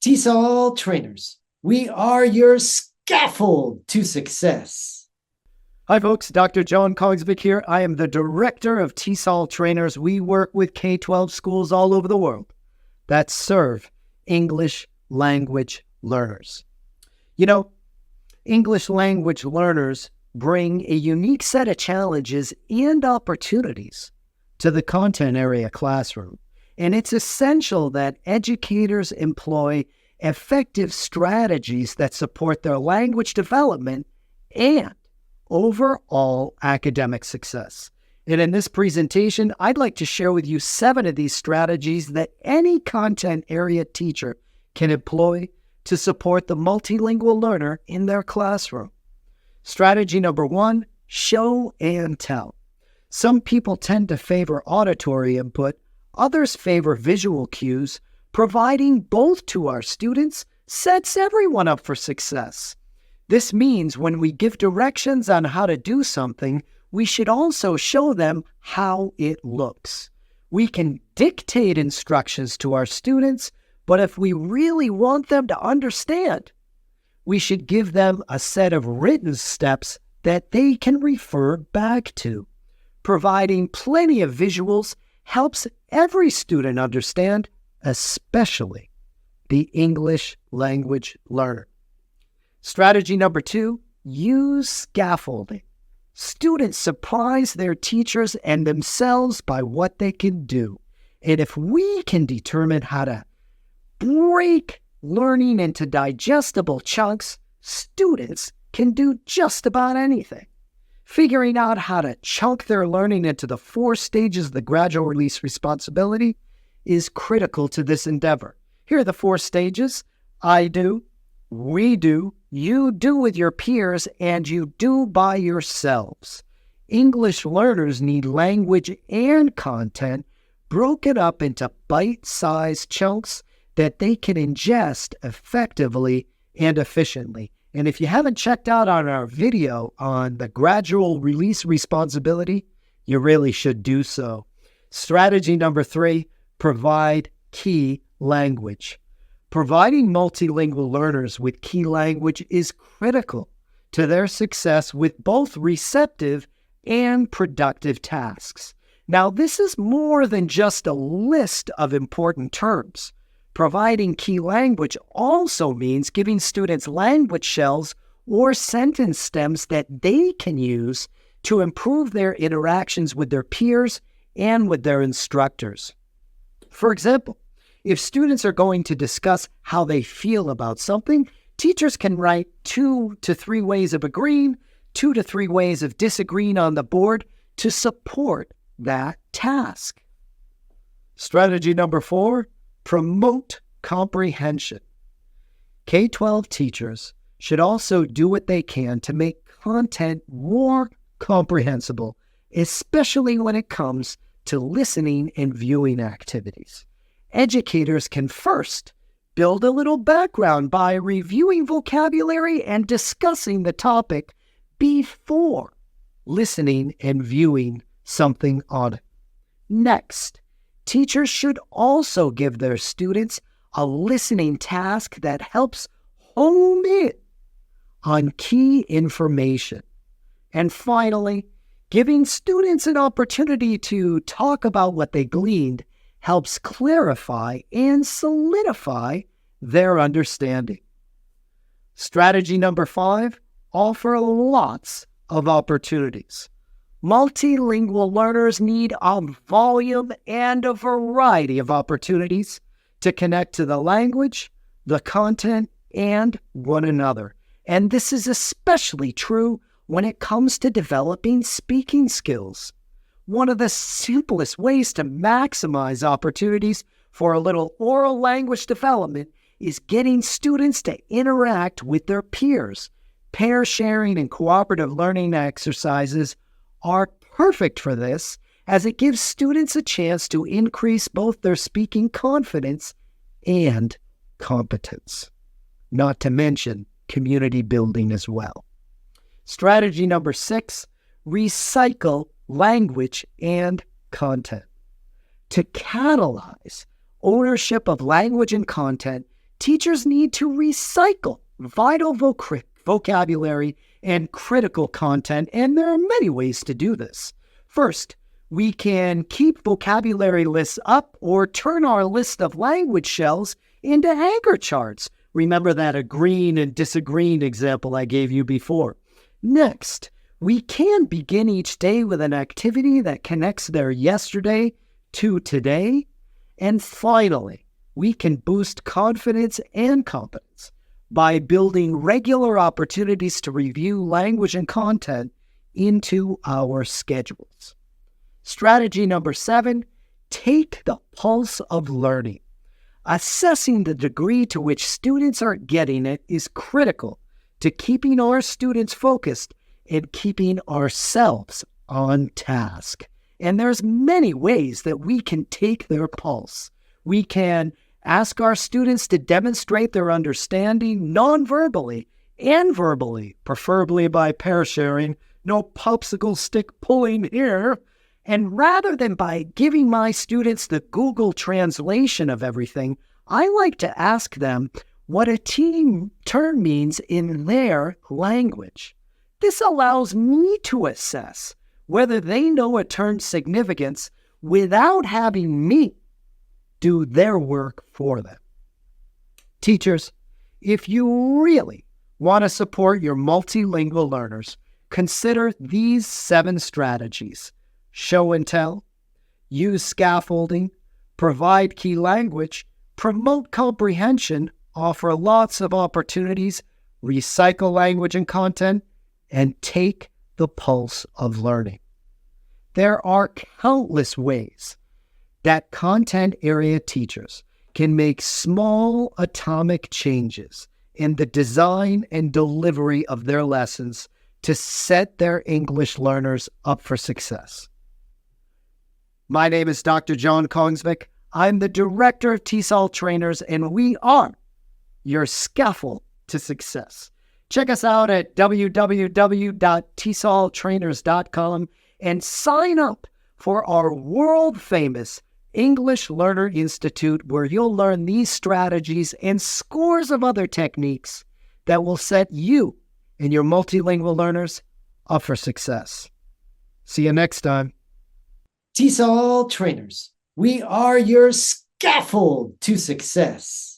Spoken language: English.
TESOL trainers, we are your scaffold to success. Hi folks, Dr. John Kongsvik here. I am the director of TESOL trainers. We work with K12 schools all over the world that serve English language learners. You know, English language learners bring a unique set of challenges and opportunities to the content area classroom. And it's essential that educators employ effective strategies that support their language development and overall academic success. And in this presentation, I'd like to share with you 7 of these strategies that any content area teacher can employ to support the multilingual learner in their classroom. Strategy number 1, show and tell. Some people tend to favor auditory input. Others favor visual cues. Providing both to our students sets everyone up for success. This means when we give directions on how to do something, we should also show them how it looks. We can dictate instructions to our students, but if we really want them to understand, we should give them a set of written steps that they can refer back to. Providing plenty of visuals helps every student understand, especially the English language learner. Strategy number 2, use scaffolding. Students surprise their teachers and themselves by what they can do. And if we can determine how to break learning into digestible chunks, students can do just about anything. Figuring out how to chunk their learning into the 4 stages of the gradual release responsibility is critical to this endeavor. Here are the 4 stages: I do, we do, you do with your peers, and you do by yourselves. English learners need language and content broken up into bite-sized chunks that they can ingest effectively and efficiently. And if you haven't checked out on our video on the gradual release responsibility, you really should do so. Strategy number 3, provide key language. Providing multilingual learners with key language is critical to their success with both receptive and productive tasks. Now, this is more than just a list of important terms. Providing key language also means giving students language shells or sentence stems that they can use to improve their interactions with their peers and with their instructors. For example, if students are going to discuss how they feel about something, teachers can write 2 to 3 ways of agreeing, 2 to 3 ways of disagreeing on the board to support that task. Strategy number 4, promote comprehension. K12 teachers should also do what they can to make content more comprehensible, especially when it comes to listening and viewing activities. Educators can first build a little background by reviewing vocabulary and discussing the topic before listening and viewing something on it. Next, teachers should also give their students a listening task that helps hone in on key information. And finally, giving students an opportunity to talk about what they gleaned helps clarify and solidify their understanding. Strategy number 5, offer lots of opportunities. Multilingual learners need a volume and a variety of opportunities to connect to the language, the content, and one another. And this is especially true when it comes to developing speaking skills. One of the simplest ways to maximize opportunities for a little oral language development is getting students to interact with their peers. Pair sharing and cooperative learning exercises are perfect for this, as it gives students a chance to increase both their speaking confidence and competence, not to mention community building as well. Strategy number 6, recycle language and content. To catalyze ownership of language and content, teachers need to recycle vital vocabulary and critical content, and there are many ways to do this. First, we can keep vocabulary lists up or turn our list of language shells into anchor charts. Remember that agreeing and disagreeing example I gave you before. Next, we can begin each day with an activity that connects their yesterday to today. And finally, we can boost confidence and competence by building regular opportunities to review language and content into our schedules. Strategy number 7, take the pulse of learning. Assessing the degree to which students are getting it is critical to keeping our students focused and keeping ourselves on task. And there's many ways that we can take their pulse. We can ask our students to demonstrate their understanding non-verbally and verbally, preferably by pair sharing, no popsicle stick pulling here. And rather than by giving my students the Google translation of everything, I like to ask them what a term means in their language. This allows me to assess whether they know a term's significance without having me do their work for them. Teachers, if you really want to support your multilingual learners, consider these 7 strategies. Show and tell, use scaffolding, provide key language, promote comprehension, offer lots of opportunities, recycle language and content, and take the pulse of learning. There are countless ways that content area teachers can make small atomic changes in the design and delivery of their lessons to set their English learners up for success. My name is Dr. John Kongsvik. I'm the Director of TESOL Trainers, and we are your scaffold to success. Check us out at www.tesoltrainers.com and sign up for our world-famous English Learner Institute, where you'll learn these strategies and scores of other techniques that will set you and your multilingual learners up for success. See you next time. TESOL Trainers, we are your scaffold to success.